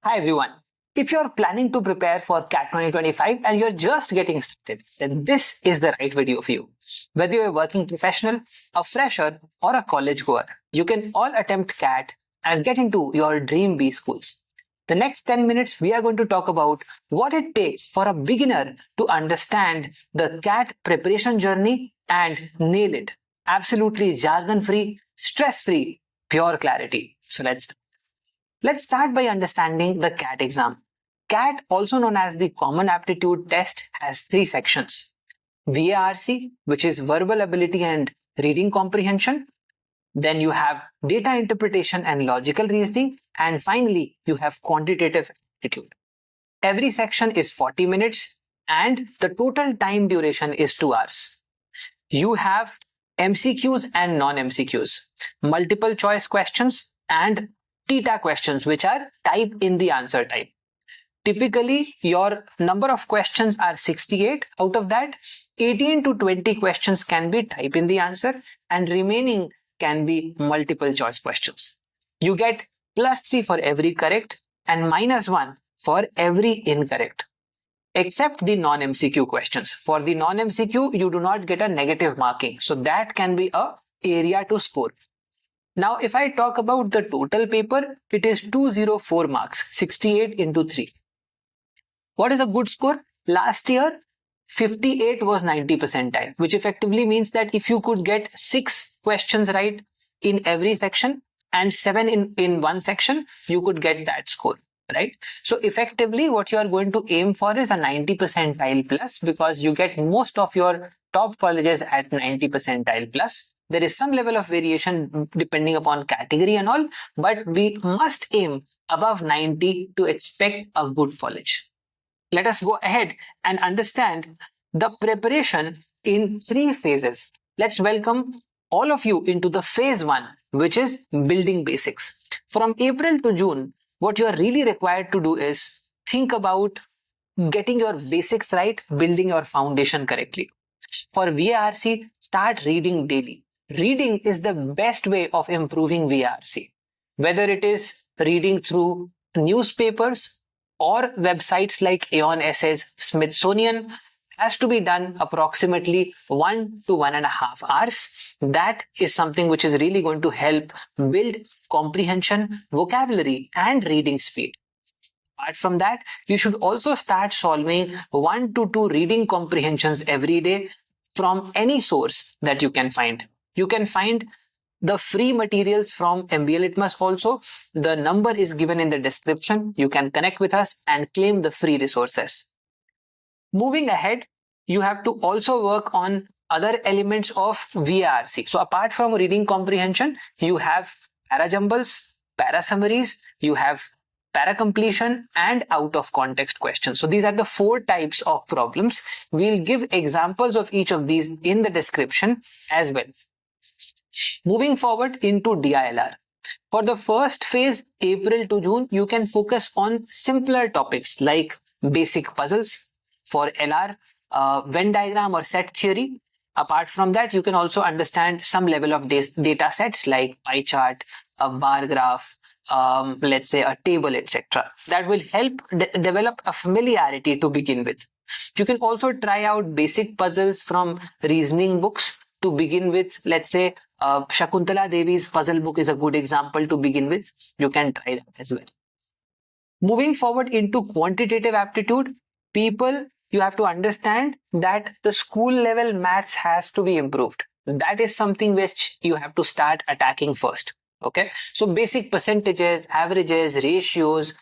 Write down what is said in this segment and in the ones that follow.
Hi everyone. If you're planning to prepare for CAT 2025 and you're just getting started, then this is the right video for you. Whether you're a working professional, a fresher, or a college goer, you can all attempt CAT and get into your dream B schools. The next 10 minutes, we are going to talk about what it takes for a beginner to understand the CAT preparation journey and nail it. Absolutely jargon-free, stress-free, pure clarity. So Let's start by understanding the CAT exam. CAT, also known as the Common Aptitude Test, has three sections. VARC, which is verbal ability and reading comprehension. Then you have data interpretation and logical reasoning. And finally, you have quantitative aptitude. Every section is 40 minutes and the total time duration is 2 hours. You have MCQs and non-MCQs, multiple choice questions and theta questions, which are type in the answer type. Typically, your number of questions are 68. Out of that, 18 to 20 questions can be type in the answer and remaining can be multiple choice questions. You get +3 for every correct and -1 for every incorrect, except the non-MCQ questions. For the non-MCQ, you do not get a negative marking. So that can be a area to score. Now, if I talk about the total paper, it is 204 marks, 68 into 3. What is a good score? Last year, 58 was 90 percentile, which effectively means that if you could get 6 questions right in every section and 7 in one section, you could get that score, right? So effectively, what you are going to aim for is a 90 percentile plus, because you get most of your top colleges at 90 percentile plus. There is some level of variation depending upon category and all, but we must aim above 90 to expect a good college. Let us go ahead and understand the preparation in 3 phases. Let's welcome all of you into the phase 1, which is building basics. From April to June, what you are really required to do is think about getting your basics right, building your foundation correctly. For VARC, start reading daily. Reading is the best way of improving VARC. Whether it is reading through newspapers or websites like Aeon Essays, Smithsonian, has to be done approximately 1 to 1.5 hours. That is something which is really going to help build comprehension, vocabulary, and reading speed. Apart from that, you should also start solving 1 to 2 reading comprehensions every day from any source that you can find. You can find the free materials from MBA Litmus also. The number is given in the description. You can connect with us and claim the free resources. Moving ahead, you have to also work on other elements of VARC. So apart from reading comprehension, you have para-jumbles, para-summaries, you have para-completion and out-of-context questions. So these are the 4 types of problems. We'll give examples of each of these in the description as well. Moving forward into DILR. For the first phase, April to June, you can focus on simpler topics like basic puzzles. For LR, Venn diagram or set theory. Apart from that, you can also understand some level of data sets like pie chart, a bar graph, let's say a table, etc. That will help develop a familiarity to begin with. You can also try out basic puzzles from reasoning books to begin with. Let's say Shakuntala Devi's puzzle book is a good example to begin with. You can try that as well. Moving forward into quantitative aptitude, you have to understand that the school level maths has to be improved. That is something which you have to start attacking first. Okay, so basic percentages, averages, ratios,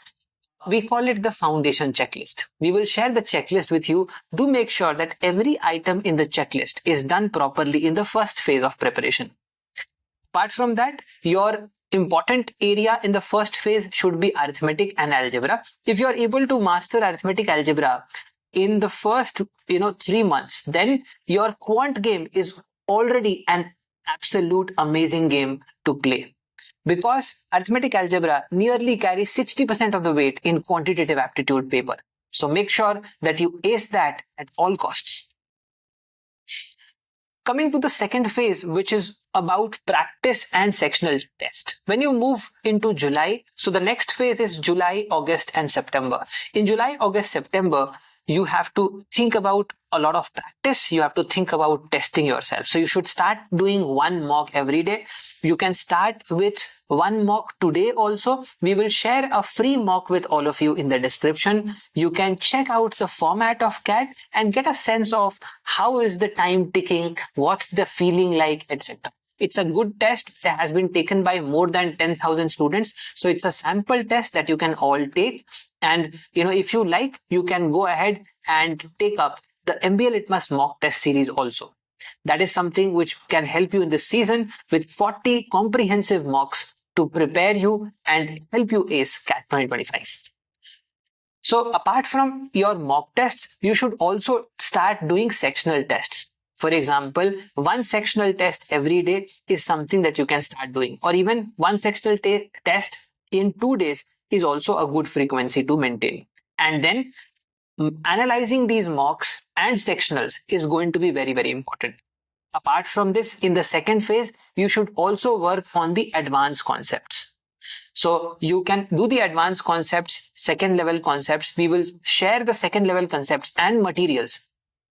we call it the foundation checklist. We will share the checklist with you. Do make sure that every item in the checklist is done properly in the first phase of preparation. Apart from that, your important area in the first phase should be arithmetic and algebra. If you are able to master arithmetic algebra in the first 3 months, then your quant game is already an absolute amazing game to play. Because arithmetic algebra nearly carries 60% of the weight in quantitative aptitude paper. So make sure that you ace that at all costs. Coming to the second phase, which is about practice and sectional test. When you move into July, so the next phase is July, August, and September. In July, August, September, you have to think about a lot of practice. You have to think about testing yourself. So you should start doing one mock every day. You can start with one mock today also. We will share a free mock with all of you in the description. You can check out the format of CAT and get a sense of how is the time ticking, what's the feeling like, etc. It's a good test that has been taken by more than 10,000 students. So it's a sample test that you can all take. And if you like, you can go ahead and take up the MBA Litmus mock test series also. That is something which can help you in this season with 40 comprehensive mocks to prepare you and help you ace CAT 2025. So apart from your mock tests, you should also start doing sectional tests. For example, one sectional test every day is something that you can start doing, or even one sectional test in 2 days is also a good frequency to maintain. And then analyzing these mocks and sectionals is going to be very, very important. Apart from this, in the second phase, you should also work on the advanced concepts. So you can do the advanced concepts, second level concepts. We will share the second level concepts and materials.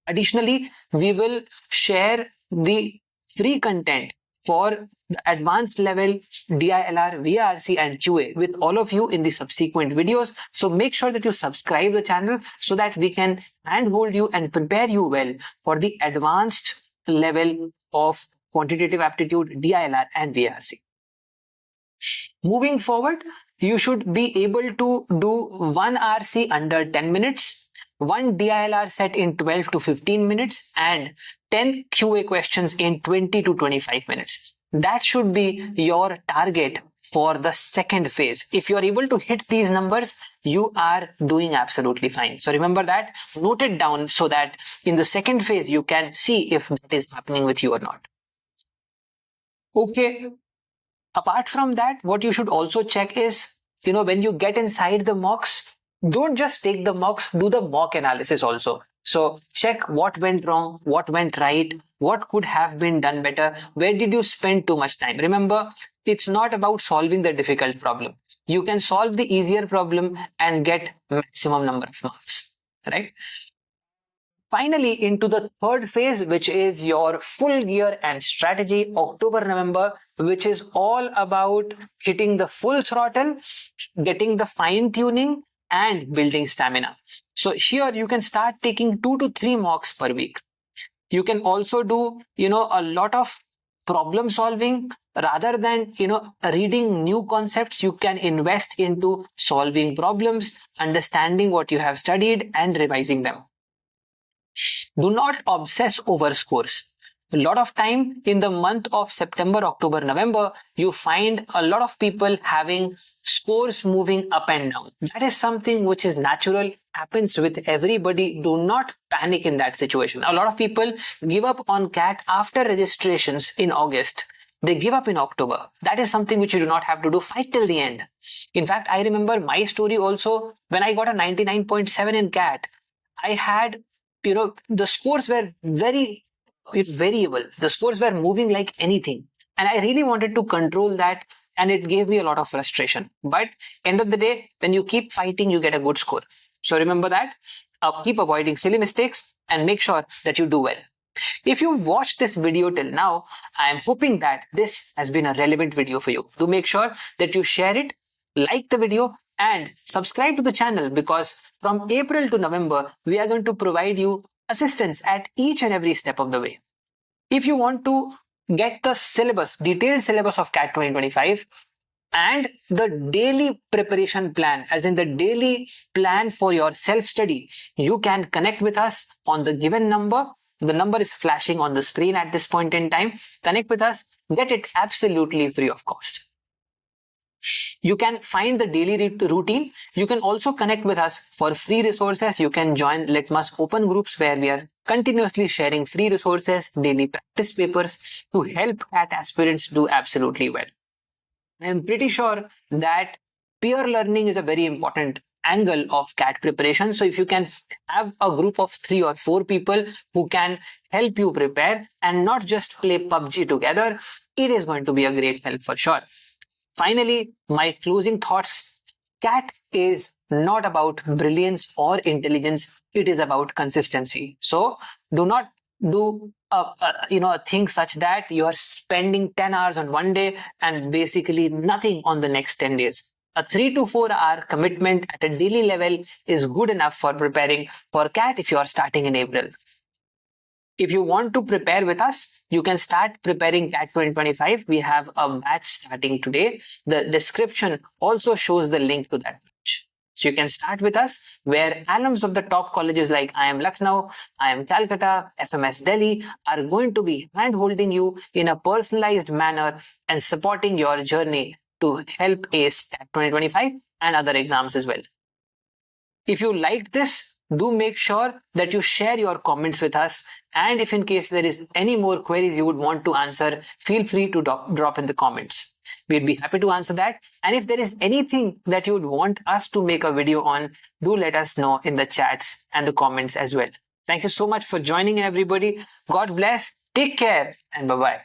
Additionally, we will share the free content for the advanced level DILR, VARC and QA with all of you in the subsequent videos. So make sure that you subscribe the channel so that we can handhold you and prepare you well for the advanced level of quantitative aptitude, DILR and VARC. Moving forward, you should be able to do one RC under 10 minutes, one DILR set in 12 to 15 minutes, and 10 QA questions in 20 to 25 minutes. That should be your target for the second phase. If you are able to hit these numbers, you are doing absolutely fine. So remember that, note it down so that in the second phase, you can see if that is happening with you or not. Okay. Apart from that, what you should also check is, when you get inside the mocks, don't just take the mocks, do the mock analysis also. So check what went wrong, what went right, what could have been done better, where did you spend too much time. Remember, it's not about solving the difficult problem. You can solve the easier problem and get maximum number of marks, right? Finally, into the third phase, which is your full year and strategy, October, November, which is all about hitting the full throttle, getting the fine tuning and building stamina. So here you can start taking 2 to 3 mocks per week. You can also do, a lot of problem solving rather than, reading new concepts. You can invest into solving problems, understanding what you have studied and revising them. Do not obsess over scores. A lot of time in the month of September, October, November, you find a lot of people having scores moving up and down. That is something which is natural, happens with everybody. Do not panic in that situation. A lot of people give up on CAT after registrations in August. They give up in October. That is something which you do not have to do. Fight till the end. In fact, I remember my story also. When I got a 99.7 in CAT, I had, the scores were very variable. The scores were moving like anything. And I really wanted to control that. And it gave me a lot of frustration. But end of the day, when you keep fighting, you get a good score. So remember that. Keep avoiding silly mistakes and make sure that you do well. If you watched this video till now, I am hoping that this has been a relevant video for you. Do make sure that you share it, like the video and subscribe to the channel, because from April to November, we are going to provide you assistance at each and every step of the way. If you want to get the syllabus, detailed syllabus of CAT 2025 and the daily preparation plan, as in the daily plan for your self-study, you can connect with us on the given number. The number is flashing on the screen at this point in time. Connect with us, get it absolutely free of cost. You can find the daily routine. You can also connect with us for free resources. You can join Litmus open groups where we are continuously sharing free resources, daily practice papers to help CAT aspirants do absolutely well. I am pretty sure that peer learning is a very important angle of CAT preparation. So if you can have a group of 3 or 4 people who can help you prepare and not just play PUBG together, it is going to be a great help for sure. Finally, my closing thoughts. CAT is not about brilliance or intelligence. It is about consistency. So do not do a thing such that you are spending 10 hours on one day and basically nothing on the next 10 days. A 3 to 4 hour commitment at a daily level is good enough for preparing for CAT if you are starting in April. If you want to prepare with us, you can start preparing CAT 2025. We have a batch starting today. The description also shows the link to that batch. So you can start with us, where alums of the top colleges like IIM Lucknow, IIM Calcutta, FMS Delhi are going to be hand-holding you in a personalized manner and supporting your journey to help ace CAT 2025 and other exams as well. If you liked this, do make sure that you share your comments with us. And if in case there is any more queries you would want to answer, feel free to drop in the comments. We'd be happy to answer that. And if there is anything that you would want us to make a video on, do let us know in the chats and the comments as well. Thank you so much for joining, everybody. God bless, take care, and bye-bye.